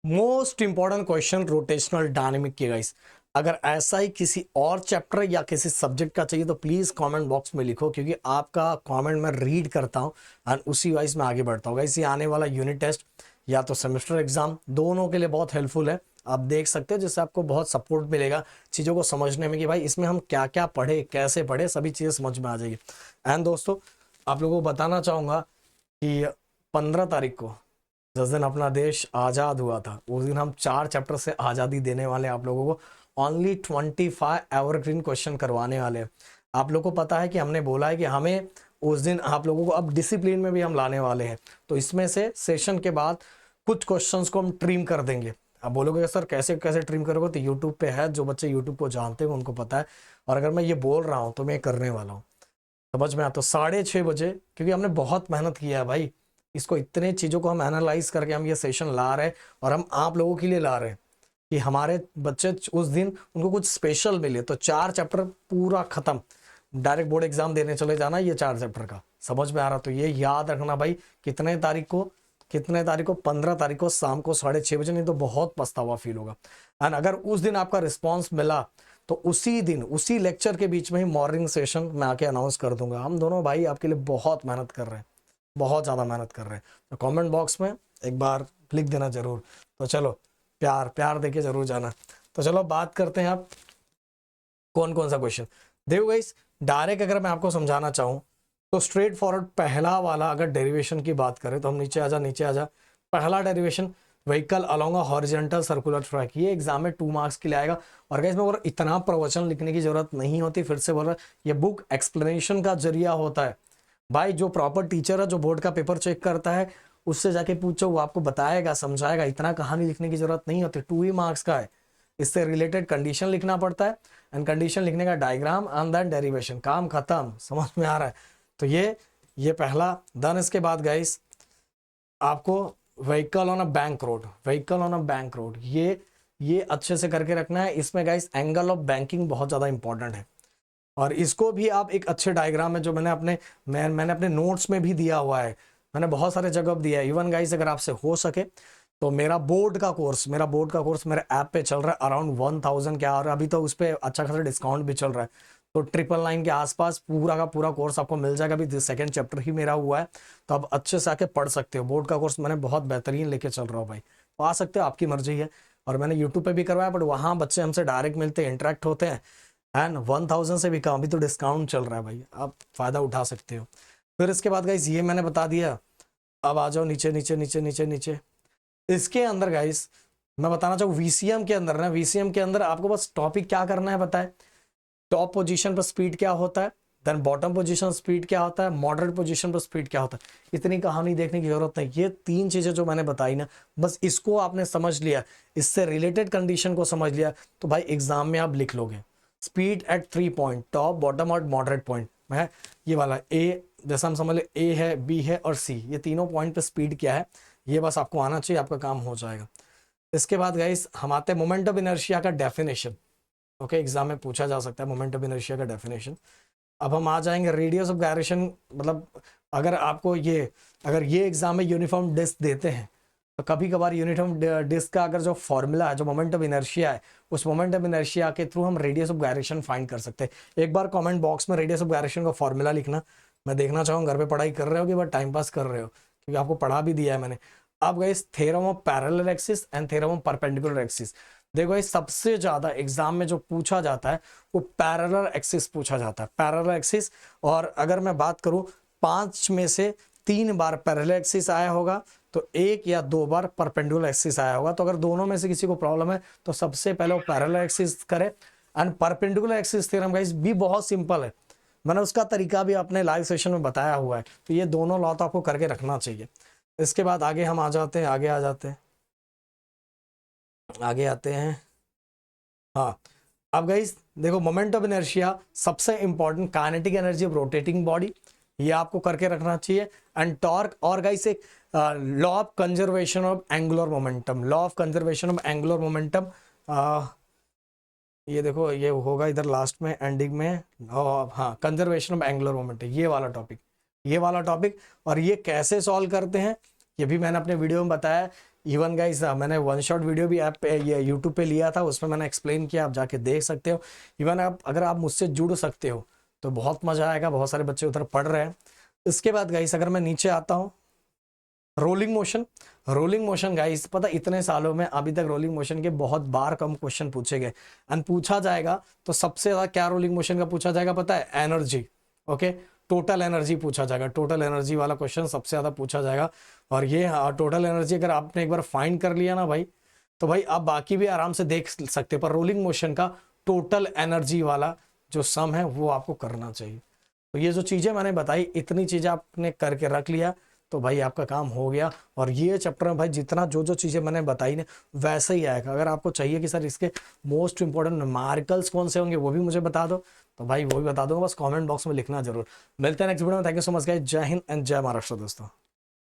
Most important question rotational dynamic के guys. अगर ऐसा ही किसी और चैप्टर या किसी सब्जेक्ट का चाहिए तो प्लीज कमेंट बॉक्स में लिखो, क्योंकि आपका कमेंट मैं रीड करता हूं एंड उसी वाइज में आगे बढ़ता हूँ गाइस। ये आने वाला यूनिट टेस्ट या तो सेमेस्टर एग्जाम दोनों के लिए बहुत हेल्पफुल है। आप देख सकते हो जिससे आपको बहुत सपोर्ट मिलेगा चीज़ों को समझने में कि भाई इसमें हम क्या क्या पढ़े, कैसे पढ़े, सभी चीज़ें समझ में आ जाएगी। एंड दोस्तों, आप लोगों को बताना चाहूँगा कि 15 तारीख को जिस दिन अपना देश आज़ाद हुआ था उस दिन हम 4 चैप्टर से आज़ादी देने वाले हैं आप लोगों को। ओनली 25 एवरग्रीन क्वेश्चन करवाने वाले हैं। आप लोगों को पता है कि हमने बोला है कि हमें उस दिन आप लोगों को अब डिसिप्लिन में भी हम लाने वाले हैं, तो इसमें से सेशन के बाद कुछ क्वेश्चंस को हम ट्रिम कर देंगे। आप बोलोगे सर कैसे कैसे ट्रिम करोगे, तो यूट्यूब पे है, जो बच्चे यूट्यूब को जानते हैं उनको पता है, और अगर मैं ये बोल रहा हूँ तो मैं करने वाला हूँ। समझ में आता तो 6:30 बजे, क्योंकि हमने बहुत मेहनत किया है भाई, इसको इतने चीज़ों को हम एनालाइज करके हम ये सेशन ला रहे हैं और हम आप लोगों के लिए ला रहे हैं कि हमारे बच्चे उस दिन उनको कुछ स्पेशल मिले। तो 4 चैप्टर पूरा खत्म, डायरेक्ट बोर्ड एग्जाम देने चले जाना ये 4 चैप्टर का। समझ में आ रहा तो ये याद रखना भाई, कितने तारीख को 15 तारीख को शाम को 6:30 बजे, नहीं तो बहुत पछतावा फील होगा। एंड अगर उस दिन आपका रिस्पॉन्स मिला तो उसी दिन उसी लेक्चर के बीच में ही मॉर्निंग सेशन मैं आके अनाउंस कर दूंगा। हम दोनों भाई आपके लिए बहुत मेहनत कर रहे हैं, बहुत ज़्यादा मेहनत कर रहे हैं, तो कमेंट बॉक्स में एक बार लिख देना जरूर। तो चलो प्यार प्यार देके जरूर जाना। तो चलो बात करते हैं आप कौन कौन सा क्वेश्चन। देखो गाइस, डायरेक्ट अगर मैं आपको समझाना चाहूँ तो स्ट्रेट फॉरवर्ड पहला वाला अगर डेरिवेशन की बात करें तो हम नीचे आजा। पहला derivation, vehicle along a horizontal circular track, ये एग्जाम में 2 मार्क्स के लिए आएगा। और गाइस मैं बोल रहा इतना प्रवचन लिखने की जरूरत नहीं होती, फिर से बोल रहा ये बुक एक्सप्लेनेशन का जरिया होता है भाई। जो प्रॉपर टीचर है, जो बोर्ड का पेपर चेक करता है, उससे जाके पूछो, वो आपको बताएगा, समझाएगा। इतना कहानी लिखने की जरूरत नहीं होती, 2 ही मार्क्स का है। इससे रिलेटेड कंडीशन लिखना पड़ता है एंड कंडीशन लिखने का डायग्राम एंड देन डेरिवेशन, काम खत्म। समझ में आ रहा है? तो ये पहला डन। इसके बाद गाइस आपको vehicle on a bank road, ये अच्छे से करके रखना है। इसमें गाइस एंगल ऑफ बैंकिंग बहुत ज्यादा इंपॉर्टेंट है, और इसको भी आप एक अच्छे डायग्राम में, जो मैंने अपने नोट्स में भी दिया हुआ है, मैंने बहुत सारे जगह दिया है। इवन गाइस अगर आपसे हो सके तो मेरा बोर्ड का कोर्स मेरे ऐप पे चल रहा है अराउंड 1000 के, और अभी तो उस पर अच्छा खासा डिस्काउंट भी चल रहा है। तो 999 के आसपास पूरा का पूरा कोर्स आपको मिल जाएगा। अभी 2nd चैप्टर ही मेरा हुआ है, तो आप अच्छे से आके पढ़ सकते हो। बोर्ड का कोर्स मैंने बहुत बेहतरीन लेके चल रहा हूँ भाई, तो आ सकते हो, आपकी मर्जी है। और मैंने यूट्यूब पे भी करवाया, बट वहाँ बच्चे हमसे डायरेक्ट मिलते हैं, इंटरेक्ट होते हैं, एंड 1000 से भी कम। अभी तो डिस्काउंट चल रहा है भाई, आप फायदा उठा सकते हो। फिर इसके बाद गाइस ये मैंने बता दिया। अब आ जाओ नीचे। इसके अंदर गाइस मैं बताना चाहूँ, वीसीएम के अंदर आपको बस टॉपिक क्या करना है बताए। टॉप पोजीशन पर स्पीड क्या होता है, देन बॉटम पोजीशन स्पीड क्या होता है, मॉडरेट पोजीशन पर स्पीड क्या होता है। इतनी कहानी देखने की जरूरत नहीं, ये 3 चीजें जो मैंने बताई ना, बस इसको आपने समझ लिया, इससे रिलेटेड कंडीशन को समझ लिया, तो भाई एग्जाम में आप लिख लोगे। Speed at 3 point, top bottom और मॉडरेट पॉइंट है ये वाला। ए जैसा हम समझ ले, ए है, बी है और सी, ये तीनों पॉइंट पे स्पीड क्या है, ये बस आपको आना चाहिए, आपका काम हो जाएगा। इसके बाद गाइस हम आते हैं मोमेंट ऑफ इनर्शिया का डेफिनेशन। ओके, एग्जाम में पूछा जा सकता है मोमेंट ऑफ इनर्शिया का डेफिनेशन। अब हम आ जाएंगे रेडियस ऑफ गायरेशन। मतलब अगर ये एग्जाम में यूनिफॉर्म डिस्क देते हैं, तो कभी कभार यूनिफॉर्म डिस्क का अगर जो फॉर्मूला है, जो मोमेंट ऑफ इनर्शिया है, उस मोमेंट ऑफ इनर्शिया के थ्रू हम रेडियस ऑफ गायरेशन फाइंड कर सकते हैं। एक बार कमेंट बॉक्स में रेडियस ऑफ गायरेशन का फॉर्मूला लिखना। मैं देखना चाहूँगा घर पे पढ़ाई कर रहे हो कि बस टाइम पास कर रहे हो, क्योंकि आपको पढ़ा भी दिया है मैंने। अब guys theorem of parallel axis and theorem of perpendicular axis. देखो ये सबसे ज्यादा एग्जाम में जो पूछा जाता है वो पैरेलल एक्सिस पूछा जाता है, पैरेलल एक्सिस। और अगर मैं बात करूं, 5 में से 3 बार पैरेलल एक्सिस आया होगा, तो 1 या 2 बार परपेंडिकुलर एक्सिस आया होगा। तो अगर दोनों में से किसी को प्रॉब्लम है तो सबसे पहले वो पैरेलल एक्सिस करे। And perpendicular axis theorem guys भी बहुत सिंपल है, मैंने उसका तरीका भी अपने लाइव सेशन में बताया हुआ है। तो ये दोनों लॉ तो आपको करके रखना चाहिए। इसके बाद आगे हम आगे आते हैं। हाँ, अब गाइस देखो, मोमेंट ऑफ इनर्शिया सबसे important, kinetic energy of rotating body, ये आपको करके रखना चाहिए। एंड टॉर्क, और गाइस एक law of conservation of angular momentum, ये देखो ये होगा इधर लास्ट में एंडिंग में। हाँ, कंजर्वेशन ऑफ एंगुलर मोमेंटम, ये वाला टॉपिक। और ये कैसे सॉल्व करते हैं ये भी मैंने अपने वीडियो में बताया इवन गाइस मैंने वन शॉट वीडियो भी ऐप पे ये यूट्यूब पे लिया था, उसमें मैंने एक्सप्लेन किया, आप जाके देख सकते हो। इवन आप अगर आप मुझसे जुड़ सकते हो तो बहुत मजा आएगा, बहुत सारे बच्चे उधर पढ़ रहे हैं। इसके बाद गाइस अगर मैं नीचे आता हूँ, rolling motion. Rolling motion guys पता इतने सालों में अभी तक रोलिंग मोशन के बहुत बार कम क्वेश्चन पूछे गए, एंड पूछा जाएगा तो सबसे ज्यादा क्या रोलिंग मोशन का पूछा जाएगा पता है? एनर्जी। ओके, टोटल एनर्जी पूछा जाएगा, टोटल एनर्जी वाला क्वेश्चन सबसे ज्यादा पूछा जाएगा। और ये टोटल एनर्जी अगर आपने एक बार फाइंड कर लिया ना भाई, तो भाई आप बाकी भी आराम से देख सकते हैं, पर रोलिंग मोशन का टोटल एनर्जी वाला जो सम है वो आपको करना चाहिए। तो ये जो चीजें मैंने बताई, इतनी चीजें आपने करके रख लिया तो भाई आपका काम हो गया। और ये चैप्टर में भाई जितना जो जो चीज़ें मैंने बताई ना वैसे ही आएगा। अगर आपको चाहिए कि सर इसके मोस्ट इंपॉर्टेंट न्यूमेरिकल्स कौन से होंगे वो भी मुझे बता दो, तो भाई वो भी बता दूंगा, बस कमेंट बॉक्स में लिखना जरूर। मिलते हैं नेक्स्ट वीडियो में। Thank you so much guys, जय हिंद एंड जय महाराष्ट्र दोस्तों।